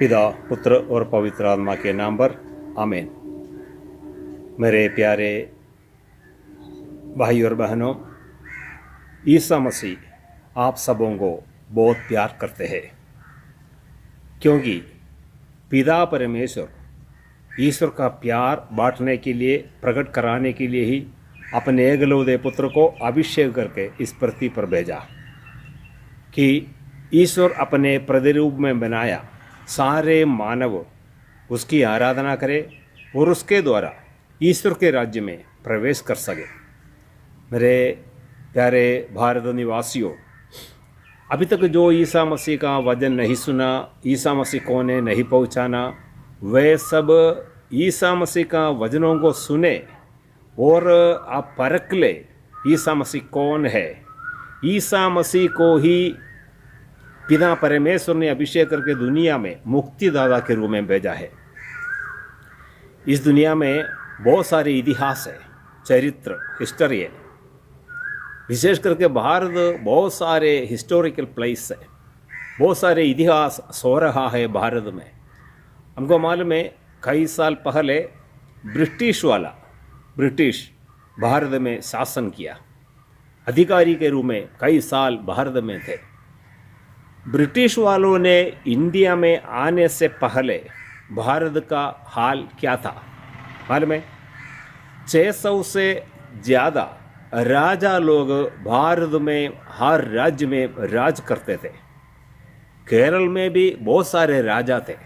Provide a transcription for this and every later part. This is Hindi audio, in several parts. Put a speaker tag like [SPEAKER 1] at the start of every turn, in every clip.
[SPEAKER 1] पिता, पुत्र और पवित्र आत्मा के नाम पर आमीन। मेरे प्यारे भाई और बहनों, ईसा मसीह आप सबों को बहुत प्यार करते हैं, क्योंकि पिता परमेश्वर ईश्वर का प्यार बांटने के लिए, प्रकट कराने के लिए ही अपने एकलौते पुत्र को अभिषेक करके इस पृथ्वी पर भेजा कि ईश्वर अपने प्रतिरूप में बनाया सारे मानव उसकी आराधना करें और उसके द्वारा ईश्वर के राज्य में प्रवेश कर सके। मेरे प्यारे भारत निवासियों, अभी तक जो ईसा मसीह का वचन नहीं सुना, ईसा मसीह को ने नहीं पहुंचाना, वे सब ईसा मसीह का वचनों को सुने और आप परख ले ईसा मसीह कौन है। ईसा मसीह को ही पिता परमेश्वर ने अभिषेक करके दुनिया में मुक्तिदाता के रूप में भेजा है। इस दुनिया में बहुत सारे इतिहास है, चरित्र, हिस्ट्री है। विशेष करके भारत बहुत सारे हिस्टोरिकल प्लेस है, बहुत सारे इतिहास सो रहा है भारत में। हमको मालूम है कई साल पहले ब्रिटिश भारत में शासन किया, अधिकारी के रूप में कई साल भारत में थे। ब्रिटिश वालों ने इंडिया में आने से पहले भारत का हाल क्या था मालूम है? 600 से ज़्यादा राजा लोग भारत में हर राज्य में राज करते थे। केरल में भी बहुत सारे राजा थे।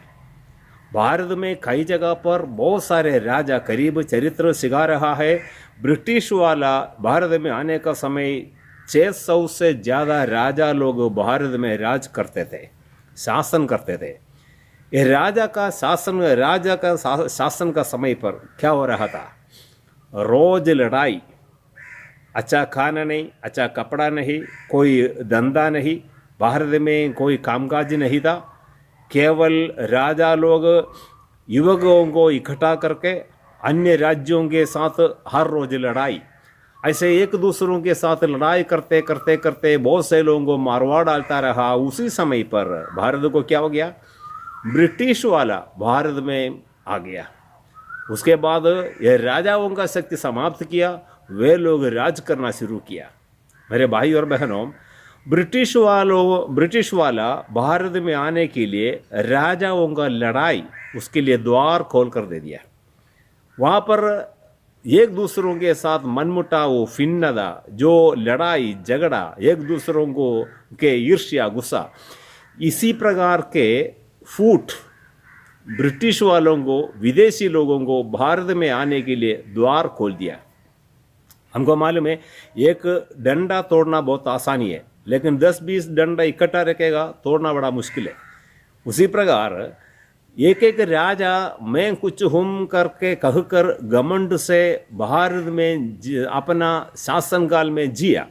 [SPEAKER 1] भारत में कई जगह पर बहुत सारे राजा, करीब चरित्र सिखा रहा है। ब्रिटिश वाला भारत में आने का समय 600 से ज़्यादा राजा लोग भारत में राज करते थे, शासन करते थे। ये राजा का शासन का समय पर क्या हो रहा था? रोज लड़ाई, अच्छा खाना नहीं, अच्छा कपड़ा नहीं, कोई धंधा नहीं, भारत में कोई कामकाज नहीं था। केवल राजा लोग युवकों को इकट्ठा करके अन्य राज्यों के साथ हर रोज लड़ाई, ऐसे एक दूसरों के साथ लड़ाई करते करते करते बहुत से लोगों को मारवा डालता रहा। उसी समय पर भारत को क्या हो गया? ब्रिटिश वाला भारत में आ गया। उसके बाद यह राजाओं का शक्ति समाप्त किया, वे लोग राज करना शुरू किया। मेरे भाई और बहनों, ब्रिटिश वाला भारत में आने के लिए राजाओं का लड़ाई उसके लिए द्वार खोल कर दे दिया। वहाँ पर एक दूसरों के साथ मनमुटाव, फिन्नता, जो लड़ाई झगड़ा, एक दूसरों को के ईर्ष्या, गुस्सा, इसी प्रकार के फूट ब्रिटिश वालों को, विदेशी लोगों को भारत में आने के लिए द्वार खोल दिया। हमको मालूम है एक डंडा तोड़ना बहुत आसानी है, लेकिन 10-20 डंडा इकट्ठा रखेगा तोड़ना बड़ा मुश्किल है। उसी प्रकार एक एक राजा मैं कुछ हूँ करके कहकर घमंड से भारत में अपना शासनकाल में जिया।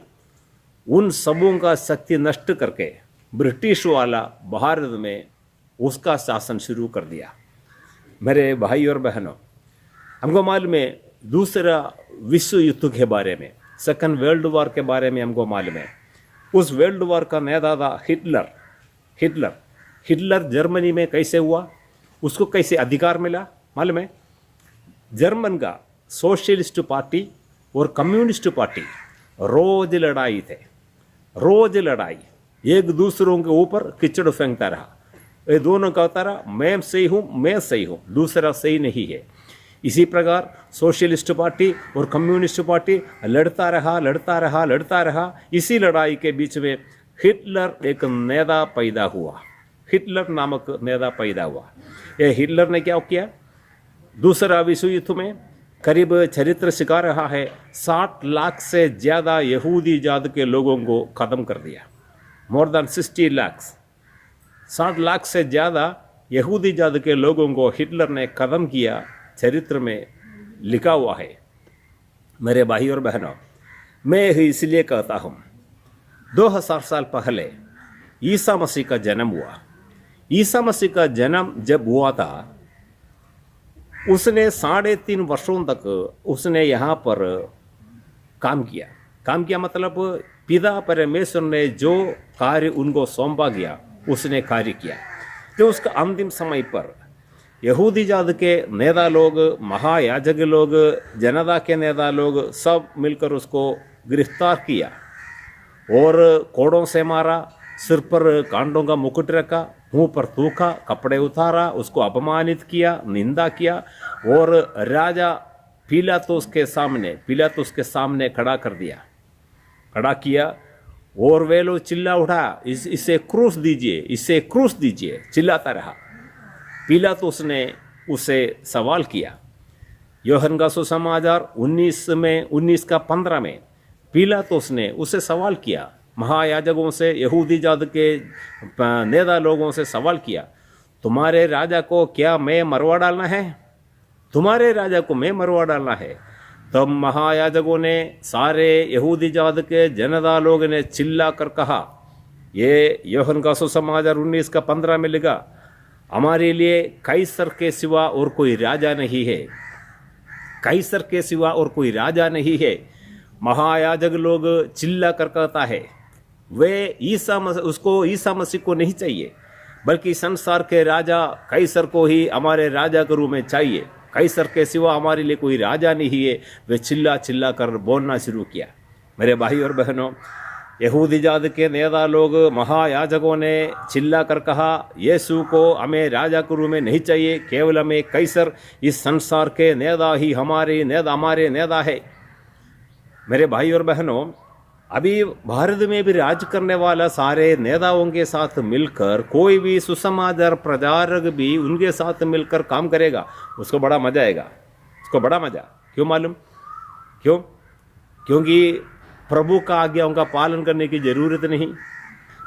[SPEAKER 1] उन सबों का शक्ति नष्ट करके ब्रिटिश वाला भारत में उसका शासन शुरू कर दिया। मेरे भाई और बहनों, हमको मालूम है दूसरा विश्व युद्ध के बारे में, सेकंड वर्ल्ड वॉर के बारे में हमको मालूम है। उस वर्ल्ड वॉर का नेता था हिटलर। जर्मनी में कैसे हुआ, उसको कैसे अधिकार मिला मालूम है? जर्मन का सोशलिस्ट पार्टी और कम्युनिस्ट पार्टी रोज लड़ाई, एक दूसरों के ऊपर कीचड़ फेंकता रहा। ये दोनों कहता रहा मैं सही हूँ, दूसरा सही नहीं है। इसी प्रकार सोशलिस्ट पार्टी और कम्युनिस्ट पार्टी लड़ता रहा। इसी लड़ाई के बीच में हिटलर एक नेता पैदा हुआ, हिटलर नामक नेता पैदा हुआ। यह हिटलर ने क्या किया? दूसरा विश्व युद्ध में करीब चरित्र सिखा रहा है 60 लाख से ज़्यादा यहूदी जात के लोगों को ख़त्म कर दिया। मोर देन 60 लाख, 60 लाख से ज़्यादा यहूदी जात के लोगों को हिटलर ने ख़त्म किया, चरित्र में लिखा हुआ है। मेरे भाई और बहनों, मैं इसलिए कहता हूँ 2000 साल पहले ईसा मसीह का जन्म हुआ। ईसा मसीह का जन्म जब हुआ था, उसने 3.5 वर्षों तक उसने यहाँ पर काम किया मतलब पिता परमेश्वर ने जो कार्य उनको सौंपा गया उसने कार्य किया। तो उसका अंतिम समय पर यहूदी जात के नेता लोग, महायाजक लोग, जनता के नेता लोग सब मिलकर उसको गिरफ्तार किया और कोड़ों से मारा, सिर पर कांटों का मुकुट रखा, मुंह पर थूका, कपड़े उतारा, उसको अपमानित किया, निंदा किया और राजा पिलातुस के सामने खड़ा किया और वे लोग चिल्ला उठा, इसे क्रूस दीजिए, चिल्लाता रहा। पिलातुस ने उसे सवाल किया। यूहन्ना का सुसमाचार 19:15 में पिलातुस ने उसे सवाल किया, महायाजकों से, यहूदी जात के नेता लोगों से सवाल किया, तुम्हारे राजा को क्या मैं मरवा डालना है? तब महायाजकों ने, सारे यहूदी जात के जनता लोग ने चिल्ला कर कहा, ये यूहन्ना का सुसमाचार 19:15 में लिखा, हमारे लिए कैसर के सिवा और कोई राजा नहीं है। महायाजक लोग चिल्ला कर कहता है, वे ईसा मसीह को नहीं चाहिए, बल्कि संसार के राजा कैसर को ही हमारे राजा के रूप में चाहिए। कैसर के सिवा हमारे लिए कोई राजा नहीं है। वे चिल्ला कर बोलना शुरू किया। मेरे भाई और बहनों, यहूदी जात के नेता लोग, महायाजकों ने चिल्ला कर कहा, यीशु को हमें राजा के रूप में नहीं चाहिए, केवल हमें कैसर, इस संसार के नेता ही हमारे नेता है। मेरे भाई और बहनों, अभी भारत में भी राज करने वाला सारे नेताओं के साथ मिलकर कोई भी सुसमाचार प्रचारक भी उनके साथ मिलकर काम करेगा, उसको बड़ा मजा आएगा। क्यों मालूम? क्योंकि प्रभु का आज्ञाओं का पालन करने की जरूरत नहीं,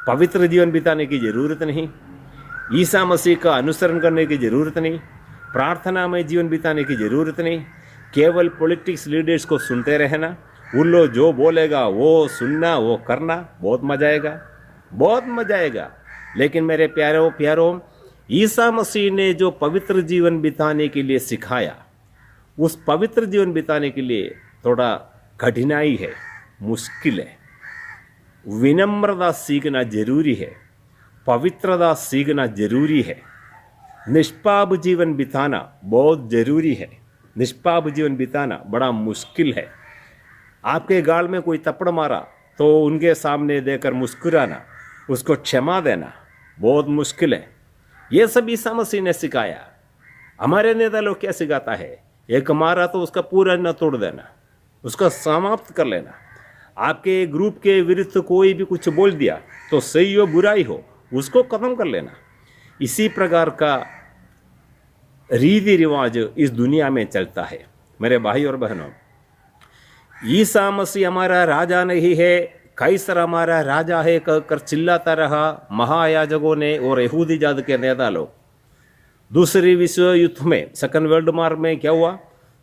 [SPEAKER 1] पवित्र जीवन बिताने की जरूरत नहीं, ईसा मसीह का अनुसरण करने की जरूरत नहीं, प्रार्थना में जीवन बिताने की जरूरत नहीं, केवल पॉलिटिक्स लीडर्स को सुनते रहना, उन लोग जो बोलेगा वो सुनना, वो करना, बहुत मजा आएगा। लेकिन मेरे प्यारों, ईसा मसीह ने जो पवित्र जीवन बिताने के लिए सिखाया, उस पवित्र जीवन बिताने के लिए थोड़ा कठिनाई है, मुश्किल है, विनम्रता सीखना जरूरी है, पवित्रता सीखना जरूरी है, निष्पाप जीवन बिताना बहुत जरूरी है। निष्पाप जीवन बिताना बड़ा मुश्किल है। आपके गाल में कोई थप्पड़ मारा तो उनके सामने देकर मुस्कुराना, उसको क्षमा देना बहुत मुश्किल है। ये सब ईसा मसीह ने सिखाया। हमारे नेता लोग क्या सिखाता है? एक मारा तो उसका पूरा न तोड़ देना, उसका समाप्त कर लेना। आपके ग्रुप के विरुद्ध कोई भी कुछ बोल दिया तो सही हो बुराई हो, उसको खत्म कर लेना। इसी प्रकार का रीति रिवाज इस दुनिया में चलता है। मेरे भाई और बहनों, ईसा मसीह हमारा राजा नहीं है, कैसर हमारा राजा है कहकर चिल्लाता रहा महायाजकों ने और यहूदी जात के नेता लोग। दूसरे विश्व युद्ध में, सेकंड वर्ल्ड वॉर में क्या हुआ?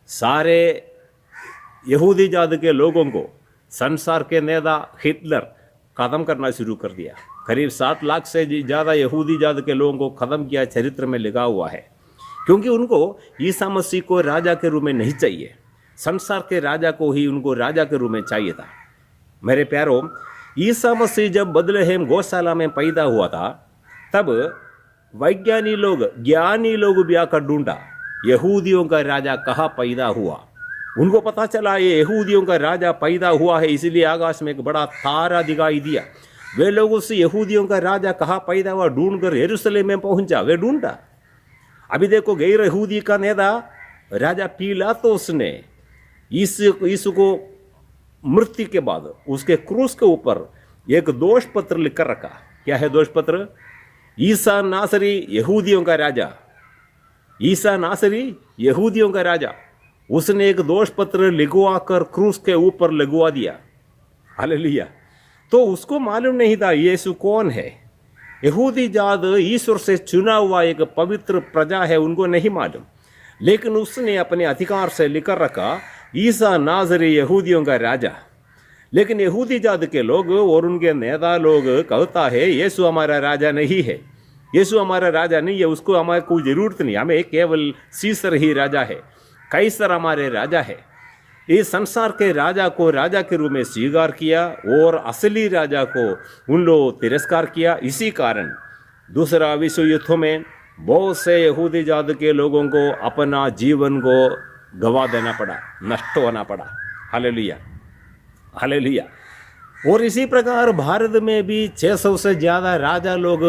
[SPEAKER 1] सारे यहूदी जात के लोगों को संसार के नेता हिटलर खत्म करना शुरू कर दिया। करीब 7 लाख से ज़्यादा यहूदी जात के लोगों को खत्म किया, चरित्र में लिखा हुआ है। क्योंकि उनको ईसा मसीह को राजा के रूप में नहीं चाहिए, संसार के राजा को ही उनको राजा के रूप में चाहिए था। मेरे प्यारों, ईसा मसीह जब बदलेहम गौशाला में पैदा हुआ था, तब ज्ञानी लोग भी आकर ढूंढा यहूदियों का राजा कहाँ पैदा हुआ। उनको पता चला ये यहूदियों का राजा पैदा हुआ है, इसलिए आकाश में एक बड़ा तारा दिखाई दिया। वे लोग उस यहूदियों का राजा कहाँ पैदा हुआ ढूंढकर यरूशलेम में पहुंचा, वे ढूंढा। अभी देखो, गैर यहूदी का नेता राजा पिलातुस ने यीशु को मृत्यु के बाद उसके क्रूस के ऊपर एक दोष पत्र लिखकर रखा। क्या है दोष पत्र? ईसा नासरी यहूदियों का राजा, ईसा नासरी यहूदियों का राजा। उसने एक दोष पत्र लिखवा कर क्रूस के ऊपर लगवा दिया। हालेलुया। तो उसको मालूम नहीं था यीशु कौन है। यहूदी जात ईश्वर से चुना हुआ एक पवित्र प्रजा है, उनको नहीं मालूम। लेकिन उसने अपने अधिकार से लिखकर रखा ईसा नासरी यहूदियों का राजा। लेकिन यहूदी जात के लोग और उनके नेता लोग कहता है यीशु हमारा राजा नहीं है, यीशु हमारा राजा नहीं है, उसको हमारे कोई ज़रूरत नहीं, हमें केवल सीसर ही राजा है, कैसर हमारे राजा है। इस संसार के राजा को राजा के रूप में स्वीकार किया और असली राजा को उन लोग तिरस्कार किया। इसी कारण दूसरा विश्व युद्ध में बहुत से यहूदी जात के लोगों को अपना जीवन को गवा देना पड़ा, नष्ट होना पड़ा। Hallelujah, hallelujah. और इसी प्रकार भारत में भी 600 से ज़्यादा राजा लोग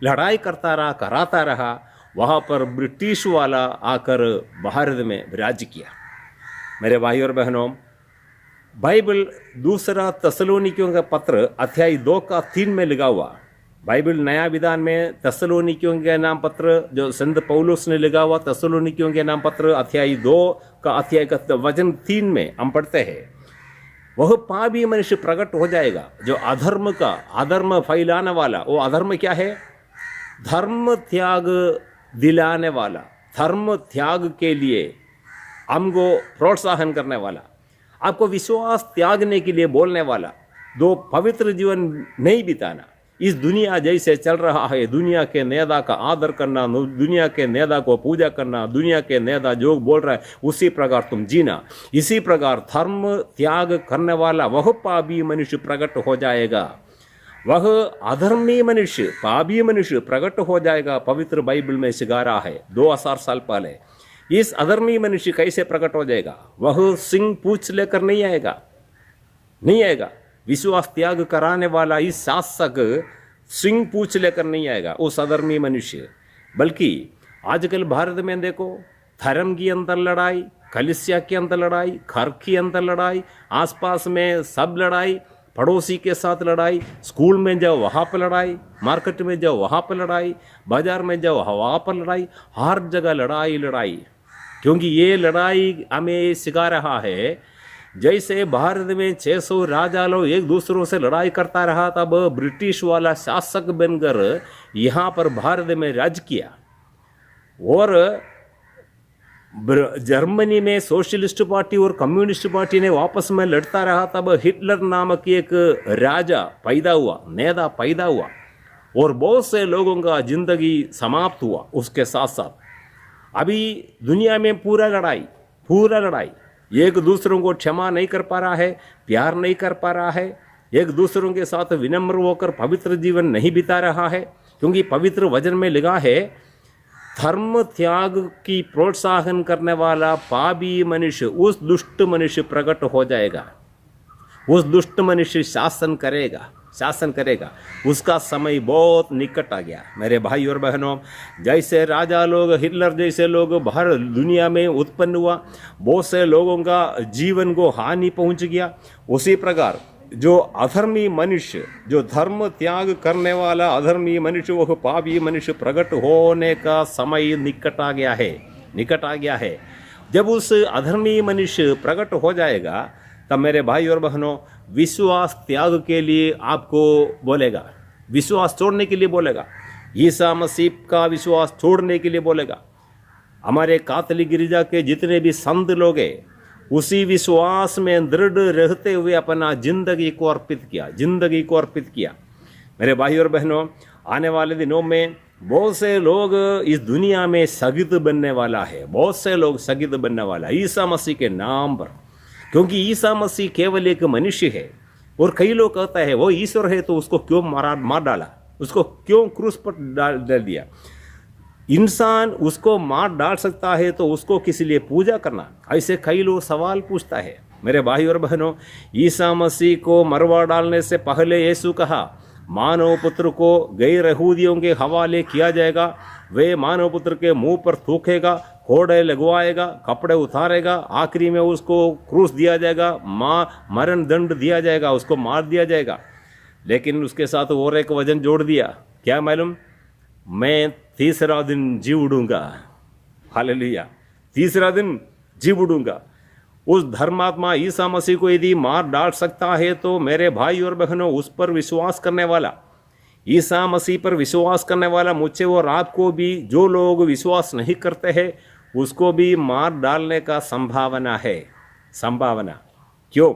[SPEAKER 1] लड़ाई कराता रहा। वहाँ पर ब्रिटिश वाला आकर भारत में राज्य किया। मेरे भाई और बहनों, बाइबल दूसरा तसलोनिकियों का पत्र अध्याय 2 का 3 में लिखा हुआ, बाइबल नया विधान में तसलोनिकियों के नाम पत्र जो संत पौलुस ने लिखा हुआ तसलोनिकियों के नाम पत्र अध्याय 2 का अध्याय का वचन 3 में हम पढ़ते हैं, वह पापी मनुष्य प्रकट हो जाएगा जो अधर्म फैलाने वाला। वो अधर्म क्या है? धर्म त्याग दिलाने वाला, धर्म त्याग के लिए हमको प्रोत्साहन करने वाला, आपको विश्वास त्यागने के लिए बोलने वाला, दो पवित्र जीवन नहीं बिताना, इस दुनिया जैसे चल रहा है, दुनिया के नेता का आदर करना, दुनिया के नेता को पूजा करना, दुनिया के नेता जो बोल रहा है उसी प्रकार तुम जीना। इसी प्रकार धर्म त्याग करने वाला वह पापी मनुष्य प्रकट हो जाएगा, वह अधर्मी मनुष्य पापी मनुष्य प्रकट हो जाएगा। पवित्र बाइबल में सिखा रहा है 2000 साल पहले। इस अधर्मी मनुष्य कैसे प्रकट हो जाएगा? वह सिंह पूछ लेकर नहीं आएगा। विश्वास त्याग कराने वाला इस शासक सिंह पूछ लेकर नहीं आएगा उस अधर्मी मनुष्य। बल्कि आजकल भारत में देखो, धर्म की अंतर लड़ाई, कलिसिया के अंतर लड़ाई, घर की अंतर लड़ाई, आसपास में सब लड़ाई, पड़ोसी के साथ लड़ाई, स्कूल में जाओ वहाँ पर लड़ाई, मार्केट में जाओ वहाँ पर लड़ाई, बाजार में जाओ वहाँ पर लड़ाई, हर जगह लड़ाई। क्योंकि ये लड़ाई हमें सिखा रहा है, जैसे भारत में 600 राजा लोग एक दूसरों से लड़ाई करता रहा, तब ब्रिटिश वाला शासक बनकर यहाँ पर भारत में राज किया। और जर्मनी में सोशलिस्ट पार्टी और कम्युनिस्ट पार्टी ने वापस में लड़ता रहा, तब हिटलर नामक एक राजा पैदा हुआ, नेता पैदा हुआ, और बहुत से लोगों का जिंदगी समाप्त हुआ उसके साथ साथ। अभी दुनिया में पूरा लड़ाई, एक दूसरों को क्षमा नहीं कर पा रहा है, प्यार नहीं कर पा रहा है, एक दूसरों के साथ विनम्र होकर पवित्र जीवन नहीं बिता रहा है। क्योंकि पवित्र वचन में लिखा है, धर्म त्याग की प्रोत्साहन करने वाला पापी मनुष्य, उस दुष्ट मनुष्य प्रकट हो जाएगा, उस दुष्ट मनुष्य शासन करेगा। उसका समय बहुत निकट आ गया। मेरे भाई और बहनों, जैसे राजा लोग, हिटलर जैसे लोग बाहर दुनिया में उत्पन्न हुआ, बहुत से लोगों का जीवन को हानि पहुंच गया, उसी प्रकार जो अधर्मी मनुष्य, जो धर्म त्याग करने वाला अधर्मी मनुष्य, वह पापी मनुष्य प्रकट होने का समय निकट आ गया है। जब उस अधर्मी मनुष्य प्रकट हो जाएगा, तब मेरे भाई और बहनों, विश्वास त्याग के लिए आपको बोलेगा, विश्वास छोड़ने के लिए बोलेगा, ईसा मसीह का विश्वास छोड़ने के लिए बोलेगा। हमारे कैथोलिक गिरजा के जितने भी संत लोग हैं, उसी विश्वास में दृढ़ रहते हुए अपना जिंदगी को अर्पित किया। मेरे भाई और बहनों, आने वाले दिनों में बहुत से लोग इस दुनिया में स्थगित बनने वाला है, ईसा मसीह के नाम पर। क्योंकि ईसा मसीह केवल एक मनुष्य है, और कई लोग कहता है वो ईश्वर है तो उसको क्यों मार डाला, उसको क्यों क्रूस पर डाल दिया। इंसान उसको मार डाल सकता है तो उसको किस लिए पूजा करना, ऐसे कई लोग सवाल पूछता है। मेरे भाई और बहनों, ईसा मसीह को मरवा डालने से पहले यीशु कहा, मानव पुत्र को गैर यहूदियों के हवाले किया जाएगा, वे मानव पुत्र के मुंह पर थूकेगा, कोड़े लगवाएगा, कपड़े उतारेगा, आखिरी में उसको क्रूस दिया जाएगा, मरण दंड दिया जाएगा, उसको मार दिया जाएगा। लेकिन उसके साथ और एक वचन जोड़ दिया, क्या मालूम? मैं तीसरा दिन जी उड़ूंगा। हालेलुया, तीसरा दिन जी उड़ूंगा। उस धर्मात्मा ईसा मसीह को यदि मार डाल सकता है, तो मेरे भाई और बहनों, उस पर विश्वास करने वाला, ईसा मसीह पर विश्वास करने वाला, मुझे और आपको भी, जो लोग विश्वास नहीं करते हैं, उसको भी मार डालने का संभावना है। क्यों?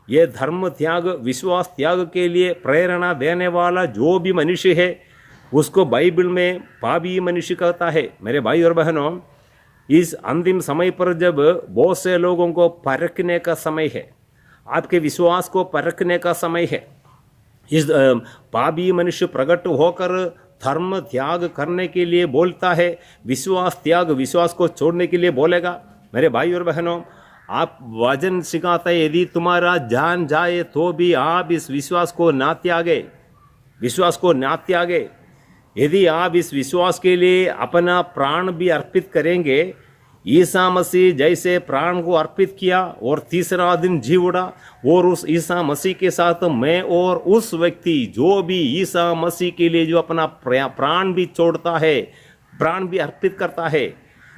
[SPEAKER 1] ये धर्म त्याग, विश्वास त्याग के लिए प्रेरणा देने वाला जो भी मनुष्य है, उसको बाइबल में पापी मनुष्य कहता है। मेरे भाई और बहनों, इस अंतिम समय पर जब बहुत से लोगों को परखने का समय है, आपके विश्वास को परखने का समय है, इस पापी मनुष्य प्रकट होकर धर्म त्याग करने के लिए बोलता है, विश्वास त्याग विश्वास को छोड़ने के लिए बोलेगा। मेरे भाई और बहनों, आप वचन सिखाते हैं यदि तुम्हारा जान जाए तो भी आप इस विश्वास को ना त्यागे, विश्वास को ना त्यागे। यदि आप इस विश्वास के लिए अपना प्राण भी अर्पित करेंगे, ईसा मसीह जैसे प्राण को अर्पित किया और तीसरा दिन जी उड़ा, और उस ईसा मसीह के साथ मैं और उस व्यक्ति जो भी ईसा मसीह के लिए जो अपना प्राण भी छोड़ता है, प्राण भी अर्पित करता है,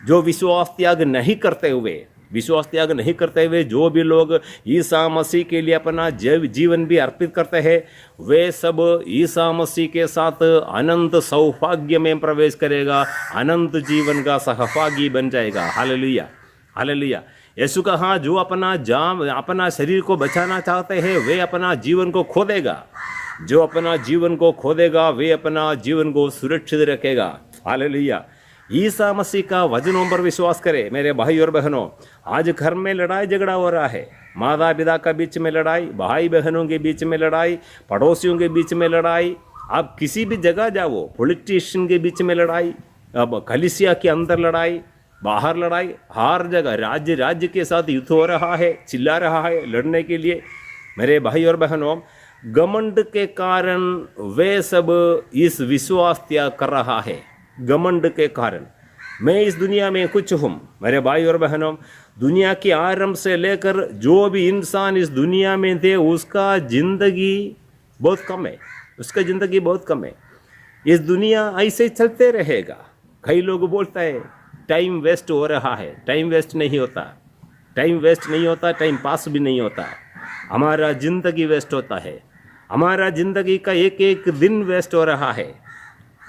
[SPEAKER 1] जो विश्वास त्याग नहीं करते हुए, विश्वास त्याग नहीं करते हुए जो भी लोग ईसा मसीह के लिए अपना जीवन भी अर्पित करते हैं, वे सब ईसा मसीह के साथ अनंत सौभाग्य में प्रवेश करेगा, अनंत जीवन का सहभागी बन जाएगा। Hallelujah, hallelujah. यीशु कहा जो अपना शरीर को बचाना चाहते हैं वे अपना जीवन को खो देगा, जो अपना जीवन को खो देगा वे अपना जीवन को सुरक्षित रखेगा। हालेलुया। ईसा मसीह का वचनों पर विश्वास करें। मेरे भाई और बहनों, आज घर में लड़ाई झगड़ा हो रहा है, माता पिता के बीच में लड़ाई, भाई बहनों के बीच में लड़ाई, पड़ोसियों के बीच में लड़ाई, आप किसी भी जगह जाओ, पॉलिटिशियन के बीच में लड़ाई, अब कलीसिया के अंदर लड़ाई, बाहर लड़ाई, हर जगह राज्य के साथ युद्ध हो रहा है, चिल्ला रहा है लड़ने के लिए। मेरे भाई और बहनों, घमंड के कारण वे सब इस विश्वास त्याग कर रहा है। घमंड के कारण मैं इस दुनिया में कुछ हूँ। मेरे भाई और बहनों, दुनिया के आरंभ से लेकर जो भी इंसान इस दुनिया में थे उसका जिंदगी बहुत कम है, उसका जिंदगी बहुत कम है। इस दुनिया ऐसे चलते रहेगा। कई लोग बोलता है टाइम वेस्ट हो रहा है, टाइम वेस्ट नहीं होता, टाइम वेस्ट नहीं होता, टाइम पास भी नहीं होता, हमारा जिंदगी वेस्ट होता है, हमारा जिंदगी का एक एक दिन वेस्ट हो रहा है।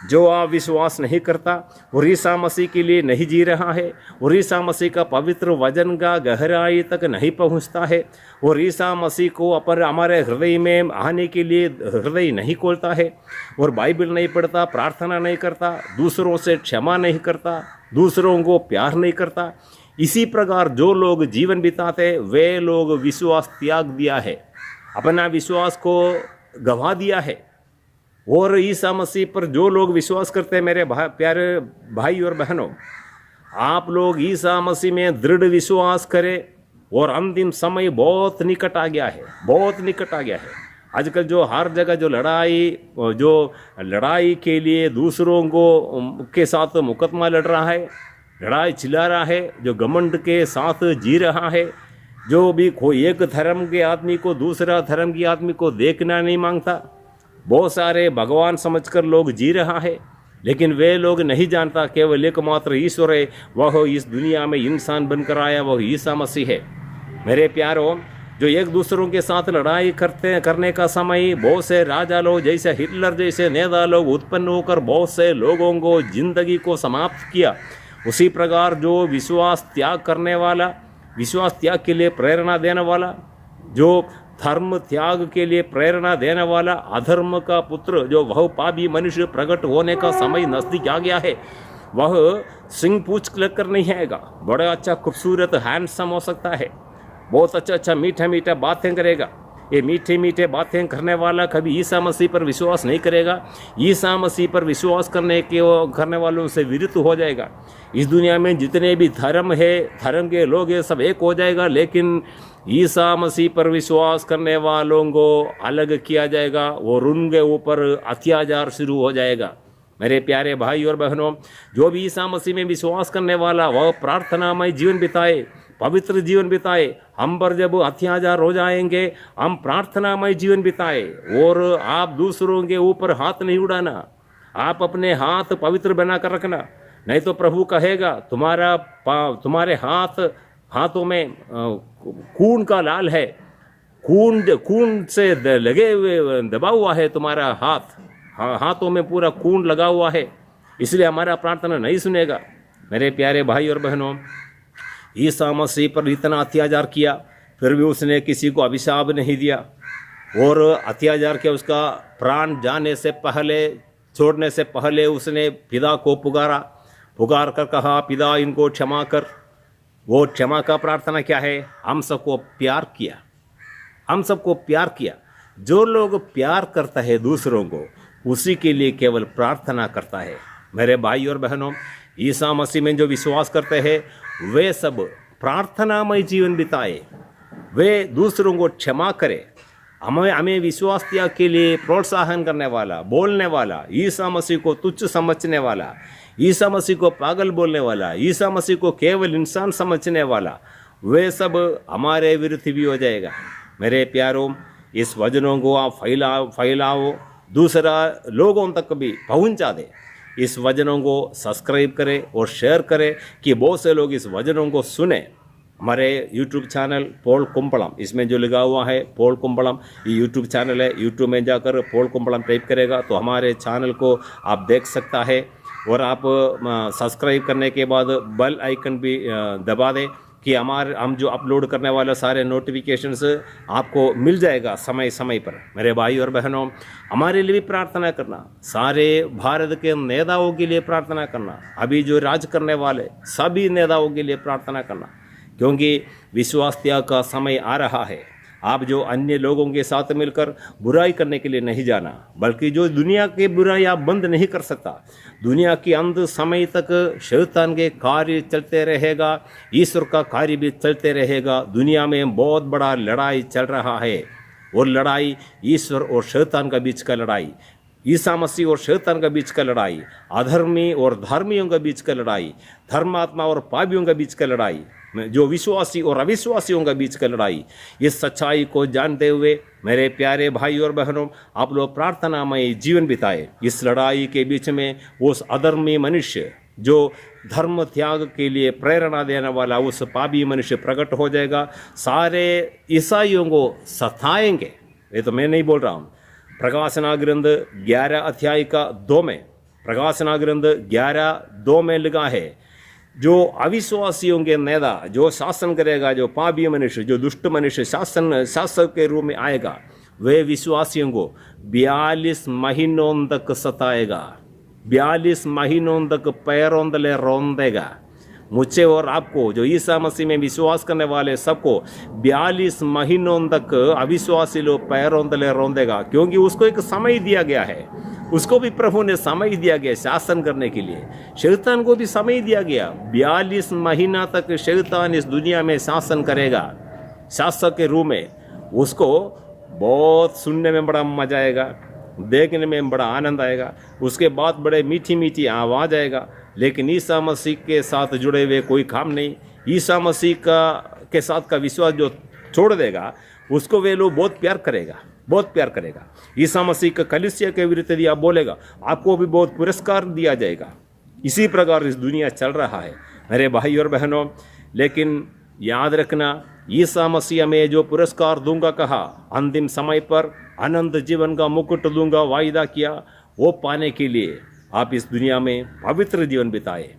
[SPEAKER 1] जो आप विश्वास नहीं करता और ईसा मसीह के लिए नहीं जी रहा है और ईसा मसीह का पवित्र वचन का गहराई तक नहीं पहुंचता है और ईसा मसीह को हमारे हृदय में आने के लिए हृदय नहीं खोलता है और बाइबल नहीं पढ़ता, प्रार्थना नहीं करता, दूसरों से क्षमा नहीं करता, दूसरों को प्यार नहीं करता, इसी प्रकार जो लोग जीवन बिताते वे लोग विश्वास त्याग दिया है, अपना विश्वास को गंवा दिया है। और ईसा मसीह पर जो लोग विश्वास करते हैं, मेरे प्यारे भाई और बहनों, आप लोग ईसा मसीह में दृढ़ विश्वास करें और अंतिम समय बहुत निकट आ गया है, बहुत निकट आ गया है। आजकल जो हर जगह जो लड़ाई के लिए दूसरों को के साथ मुकदमा लड़ रहा है, लड़ाई चिल्ला रहा है, जो घमंड के साथ जी रहा है, जो भी कोई एक धर्म के आदमी को दूसरा धर्म के आदमी को देखना नहीं मांगता, बहुत सारे भगवान समझकर लोग जी रहा है, लेकिन वे लोग नहीं जानता केवल एकमात्र ईश्वर है, वह इस दुनिया में इंसान बनकर आया, वह ईसा मसीह है। मेरे प्यारों, जो एक दूसरों के साथ लड़ाई करने का समय बहुत से राजा लोग जैसे हिटलर जैसे नेता लोग उत्पन्न होकर बहुत से लोगों को जिंदगी को समाप्त किया, उसी प्रकार जो विश्वास त्याग करने वाला, विश्वास त्याग के लिए प्रेरणा देने वाला, जो धर्म त्याग के लिए प्रेरणा देने वाला, अधर्म का पुत्र जो वह पापी मनुष्य प्रकट होने का समय नजदीक आ गया है, वह सिंह पूछ लेकर नहीं आएगा, बड़ा अच्छा खूबसूरत हैंडसम हो सकता है, बहुत अच्छा मीठा मीठा बातें करेगा। ये मीठे मीठे बातें करने वाला कभी ईसा मसीह पर विश्वास नहीं करेगा, ईसा मसीह पर विश्वास करने वालों से विरुद्ध हो जाएगा। इस दुनिया में जितने भी धर्म है, धर्म के लोग हैं, सब एक हो जाएगा, लेकिन ईसा मसीह पर विश्वास करने वालों को अलग किया जाएगा और उनके ऊपर अत्याचार शुरू हो जाएगा। मेरे प्यारे भाई और बहनों, जो भी ईसा मसीह में विश्वास करने वाला वह प्रार्थनामय जीवन बिताए, पवित्र जीवन बिताए। हम पर जब अत्याचार हो जाएंगे, हम प्रार्थनामय जीवन बिताए। और आप दूसरों के ऊपर हाथ नहीं उड़ाना, आप अपने हाथ पवित्र बना कर रखना, नहीं तो प्रभु कहेगा तुम्हारे हाथों में खून का लाल है, खून से लगे हुए दबा हुआ है तुम्हारा हाथ, हाथों में पूरा खून लगा हुआ है, इसलिए हमारा प्रार्थना नहीं सुनेगा। मेरे प्यारे भाई और बहनों, ईसा मसीह पर इतना अत्याचार किया, फिर भी उसने किसी को अभिशाप नहीं दिया और अत्याचार के उसका प्राण जाने से पहले, छोड़ने से पहले उसने पिता को पुकार कर कहा, पिता इनको क्षमा कर। वो क्षमा का प्रार्थना क्या है? हम सबको प्यार किया, हम सबको प्यार किया। जो लोग प्यार करता है दूसरों को, उसी के लिए केवल प्रार्थना करता है। मेरे भाई और बहनों, ईसा मसीह में जो विश्वास करते हैं वे सब प्रार्थनामय जीवन बिताए, वे दूसरों को क्षमा करें। हमें विश्वास त्याग के लिए प्रोत्साहन करने वाला, बोलने वाला, ईसा मसीह को तुच्छ समझने वाला, ईसा मसीह को पागल बोलने वाला, ईसा मसीह को केवल इंसान समझने वाला, वे सब हमारे विरुद्ध भी हो जाएगा। मेरे प्यारों, इस वचनों को आप फैलाओ, दूसरा लोगों तक भी पहुंचा दे। इस वचनों को सब्सक्राइब करें और शेयर करें कि बहुत से लोग इस वचनों को सुने। हमारे यूट्यूब चैनल पॉल कुंपलम, इसमें जो लगा हुआ है पॉल कुंपलम, ये यूट्यूब चैनल है। यूट्यूब में जाकर पॉल कुंपलम टाइप करेगा तो हमारे चैनल को आप देख सकता है। और आप सब्सक्राइब करने के बाद बेल आइकन भी दबा दें कि हम जो अपलोड करने वाले सारे नोटिफिकेशंस आपको मिल जाएगा समय समय पर। मेरे भाई और बहनों, हमारे लिए भी प्रार्थना करना, सारे भारत के नेताओं के लिए प्रार्थना करना, अभी जो राज करने वाले सभी नेताओं के लिए प्रार्थना करना, क्योंकि विश्वास त्याग का समय आ रहा है। आप जो अन्य लोगों के साथ मिलकर बुराई करने के लिए नहीं जाना, बल्कि जो दुनिया की बुराई आप बंद नहीं कर सकता, दुनिया के अंत समय तक शैतान के कार्य चलते रहेगा, ईश्वर का कार्य भी चलते रहेगा। दुनिया में बहुत बड़ा लड़ाई चल रहा है, और लड़ाई ईश्वर और शैतान का बीच का लड़ाई, ईसा मसीह और शैतान का बीच का लड़ाई, अधर्मी और धर्मियों का बीच का लड़ाई, धर्मात्मा और पापियों का बीच का लड़ाई, जो विश्वासी और अविश्वासियों का बीच का लड़ाई। इस सच्चाई को जानते हुए मेरे प्यारे भाई और बहनों, आप लोग प्रार्थनामय जीवन बिताए। इस लड़ाई के बीच में उस अधर्मी मनुष्य, जो धर्म त्याग के लिए प्रेरणा देने वाला उस पापी मनुष्य प्रकट हो जाएगा, सारे ईसाइयों को सताएंगे। ये तो मैं नहीं बोल रहा हूँ। प्रकाशना ग्रंथ 11 अध्याय का 2 में, प्रकाशना ग्रंथ 11:2 में लिखा है, जो अविश्वासियों के नेता जो शासन करेगा, जो पापी मनुष्य, जो दुष्ट मनुष्य शासक के रूप में आएगा, वे विश्वासियों को 42 महीनों तक सताएगा, 42 महीनों तक पैरों तले रौंदेगा। मुझे और आपको, जो ईसा मसीह में विश्वास करने वाले सबको 42 महीनों तक अविश्वासी लोग पैरों तले रौंदेगा, क्योंकि उसको एक समय दिया गया है। उसको भी प्रभु ने समय दिया गया शासन करने के लिए। शैतान को भी समय दिया गया, 42 महीना तक शैतान इस दुनिया में शासन करेगा, शासक के रूप में। उसको बहुत सुनने में बड़ा मजा आएगा, देखने में बड़ा आनंद आएगा, उसके बाद बड़े मीठी मीठी आवाज़ आएगा। लेकिन ईसा मसीह के साथ जुड़े हुए कोई काम नहीं, ईसा मसीह के साथ का विश्वास जो छोड़ देगा, उसको वे लोग बहुत प्यार करेगा, बहुत प्यार करेगा। ईसा मसीह का कलीसिया के विरुद्ध यदि आप बोलेगा, आपको भी बहुत पुरस्कार दिया जाएगा। इसी प्रकार इस दुनिया चल रहा है मेरे भाई और बहनों। लेकिन याद रखना, ईसा मसीह में जो पुरस्कार दूंगा कहा, अंतिम समय पर अनंत जीवन का मुकुट दूंगा वायदा किया, वो पाने के लिए आप इस दुनिया में पवित्र जीवन बिताए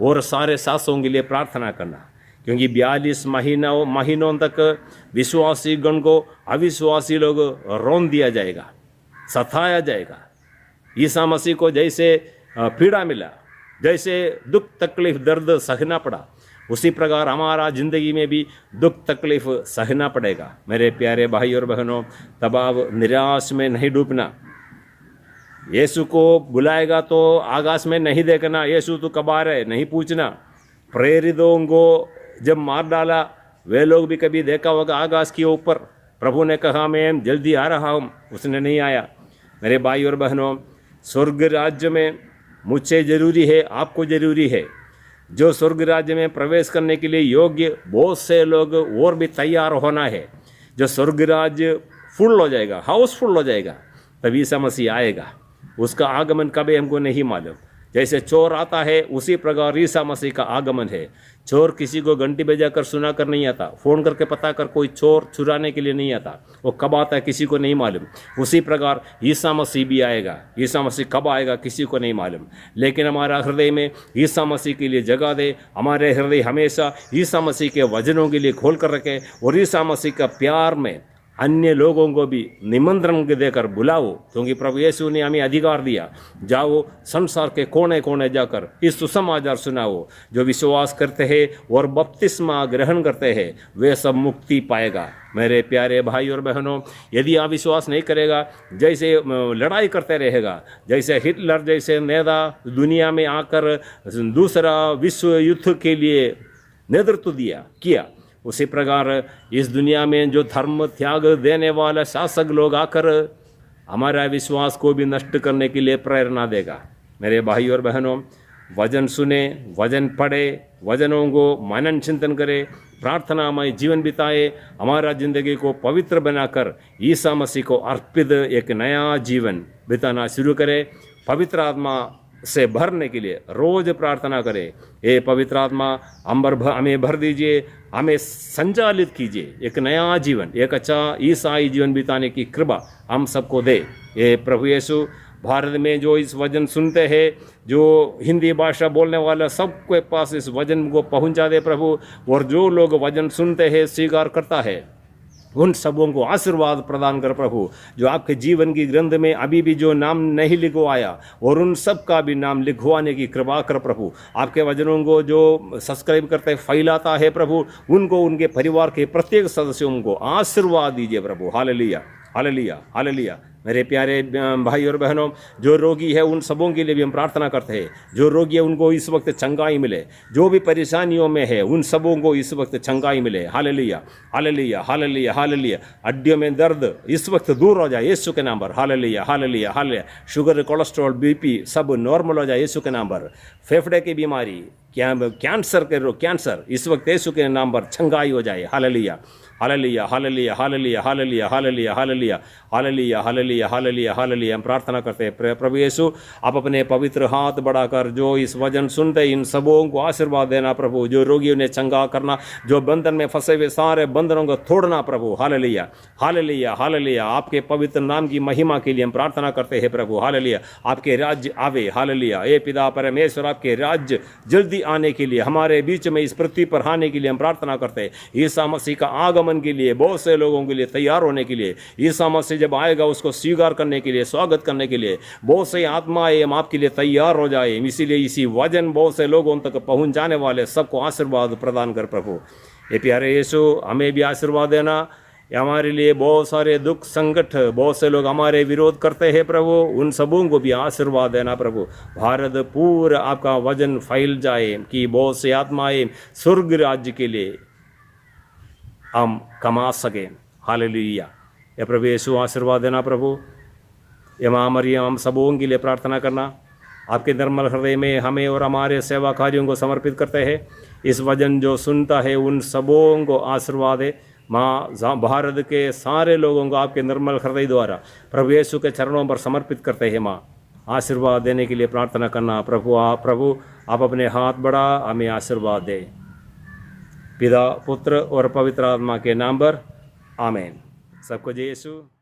[SPEAKER 1] और सारे सासों के लिए प्रार्थना करना, क्योंकि 42 महीनों तक विश्वासी गण को अविश्वासी लोग रौंद दिया जाएगा, सताया जाएगा। ईसा मसीह को जैसे पीड़ा मिला, जैसे दुख तकलीफ दर्द सहना पड़ा, उसी प्रकार हमारा ज़िंदगी में भी दुख तकलीफ सहना पड़ेगा। मेरे प्यारे भाई और बहनों, तब आप निराश में नहीं डूबना। यीशु को बुलाएगा तो आकाश में नहीं देखना, यीशु तो कब आ रहे नहीं पूछना। प्रेरितों को जब मार डाला, वे लोग भी कभी देखा होगा आकाश के ऊपर, प्रभु ने कहा मैं जल्दी आ रहा हूँ, उसने नहीं आया। मेरे भाई और बहनों, स्वर्ग राज्य में मुझे ज़रूरी है, आपको ज़रूरी है। जो स्वर्ग राज्य में प्रवेश करने के लिए योग्य बहुत से लोग और भी तैयार होना है। जो स्वर्ग राज्य फुल हो जाएगा, हाउसफुल हो जाएगा, तभी ईसा मसीह आएगा। उसका आगमन कब है हमको नहीं मालूम। जैसे चोर आता है, उसी प्रकार ईसा मसीह का आगमन है। चोर किसी को घंटी बजाकर सुना कर नहीं आता, फ़ोन करके पता कर कोई चोर चुराने के लिए नहीं आता। वो कब आता है किसी को नहीं मालूम। उसी प्रकार ईसा मसीह भी आएगा। ईसा मसीह कब आएगा किसी को नहीं मालूम। लेकिन हमारा हृदय में ईसा मसीह के लिए जगह दे, हमारे हृदय हमेशा ईसा मसीह के वचनों के लिए खोल कर रखे और ईसा मसीह का प्यार में अन्य लोगों को भी निमंत्रण देकर बुलाओ, क्योंकि प्रभु यीशु ने हमें अधिकार दिया, जाओ संसार के कोने कोने जाकर इस सुसमाचार सुनाओ। जो विश्वास करते हैं और बपतिस्मा ग्रहण करते हैं वे सब मुक्ति पाएगा। मेरे प्यारे भाई और बहनों, यदि आप विश्वास नहीं करेगा, जैसे लड़ाई करते रहेगा, जैसे हिटलर जैसे नेता दुनिया में आकर दूसरा विश्व युद्ध के लिए नेतृत्व किया, उसी प्रकार इस दुनिया में जो धर्म त्याग देने वाला शासक लोग आकर हमारा विश्वास को भी नष्ट करने के लिए प्रेरणा देगा। मेरे भाई और बहनों, वचन सुने, वचन पढ़े, वचनों को मनन चिंतन करे, प्रार्थनामय जीवन बिताए, हमारा जिंदगी को पवित्र बनाकर ईसा मसीह को अर्पित एक नया जीवन बिताना शुरू करे। पवित्र आत्मा से भरने के लिए रोज प्रार्थना करें, हे पवित्र आत्मा हमें भर दीजिए, हमें संचालित कीजिए, एक नया जीवन, एक अच्छा ईसाई जीवन बिताने की कृपा हम सबको दे। ये प्रभु यीशु, भारत में जो इस वचन सुनते हैं, जो हिंदी भाषा बोलने वाला सबके पास इस वचन को पहुंचा दे प्रभु, और जो लोग वचन सुनते हैं, स्वीकार करता है, उन सबों को आशीर्वाद प्रदान कर प्रभु। जो आपके जीवन की ग्रंथ में अभी भी जो नाम नहीं लिखवाया, और उन सब का भी नाम लिखवाने की कृपा कर प्रभु। आपके वचनों को जो सब्सक्राइब करते फैलाता है प्रभु, उनको, उनके परिवार के प्रत्येक सदस्यों को आशीर्वाद दीजिए प्रभु। Hallelujah, hallelujah, hallelujah. मेरे प्यारे भाई और बहनों, जो रोगी है उन सबों के लिए भी हम प्रार्थना करते हैं। जो रोगी है उनको इस वक्त चंगाई मिले, जो भी परेशानियों में है उन सबों को इस वक्त चंगाई मिले। Hallelujah, hallelujah, hallelujah, hallelujah. हड्डियों में दर्द इस वक्त दूर हो जाए यीशु के नाम पर। Hallelujah, hallelujah, hallelujah. Sugar, cholesterol, BP सब नॉर्मल हो जाए यीशु के नाम पर। फेफड़े की बीमारी, कैंसर इस वक्त यीशु के नाम पर चंगाई हो जाए। Hallelujah, hallelujah, hallelujah, hallelujah, hallelujah, hallelujah, hallelujah, hallelujah, hallelujah, hallelujah, hallelujah. हम प्रार्थना करते हैं प्रभु यीशु, आप अपने पवित्र हाथ बढ़ाकर जो इस वचन सुनते इन सबों को आशीर्वाद देना प्रभु। जो रोगियों ने चंगा करना, जो बंधन में फंसे हुए सारे बंधनों को तोड़ना प्रभु। Hallelujah, hallelujah, hallelujah. आपके पवित्र नाम की महिमा के लिए हम प्रार्थना करते हैं प्रभु। हालेलुया, आपके राज्य आवे। हालेलुया, हे पिता परमेश्वर, आपके राज्य जल्दी आने के लिए, हमारे बीच में इस पृथ्वी पर आने के लिए हम प्रार्थना करते हैं। ईसा मसीह का आगमन के लिए, बहुत से लोगों के लिए तैयार होने के लिए, ईसा मसीह जब आएगा उसको स्वीकार करने के लिए, स्वागत करने के लिए बहुत से आत्माएं हम आपके लिए तैयार हो जाए। इसीलिए इसी वचन बहुत से लोगों तक पहुंच जाने वाले सबको आशीर्वाद प्रदान कर प्रभु। ये प्यारे यीशु, हमें भी आशीर्वाद देना। हमारे लिए बहुत सारे दुख संकट, बहुत से लोग हमारे विरोध करते हैं प्रभु, उन सबों को भी आशीर्वाद देना प्रभु। भारत पूरा आपका वचन फैल जाए कि बहुत से आत्माएं स्वर्ग राज्य के लिए हम कमा सकें। हालेलुया। ये प्रभु यीशु आशीर्वाद देना प्रभु। ये माँ मरियम, हम सबों के लिए प्रार्थना करना। आपके निर्मल हृदय में हमें और हमारे सेवा कार्यों को समर्पित करते हैं। इस वचन जो सुनता है उन सबों को आशीर्वाद है माँ। भारत के सारे लोगों को आपके निर्मल हृदय द्वारा प्रभु यीशु के चरणों पर समर्पित करते हैं माँ। आशीर्वाद देने के लिए प्रार्थना करना प्रभु। आप अपने हाथ बढ़ा हमें आशीर्वाद दे। पिता, पुत्र और पवित्र आत्मा के नाम पर आमीन। सबको जय यीशु।